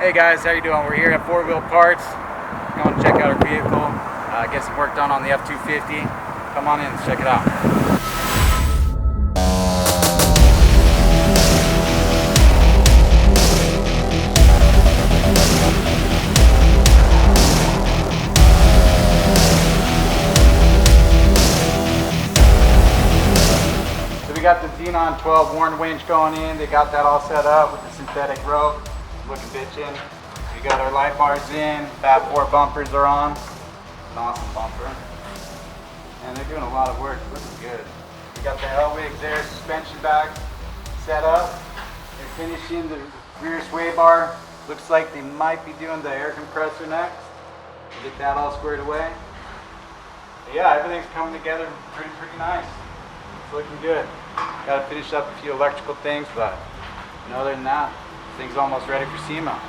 Hey guys, how you doing? We're here at 4-Wheel Parts. Going to check out our vehicle. Get some work done on the F250. Come on in, let's check it out. So we got the Xenon 12 Warn winch going in. They got that all set up with the synthetic rope. Looking bitchin'. We got our light bars in, Fat 4 bumpers are on. An awesome bumper. And they're doing a lot of work, looking good. We got the L-Wigs there, suspension back set up. They're finishing the rear sway bar. Looks like they might be doing the air compressor next. We'll get that all squared away. But yeah, everything's coming together pretty nice. It's looking good. Got to finish up a few electrical things, but other than that, thing's almost ready for SEMA.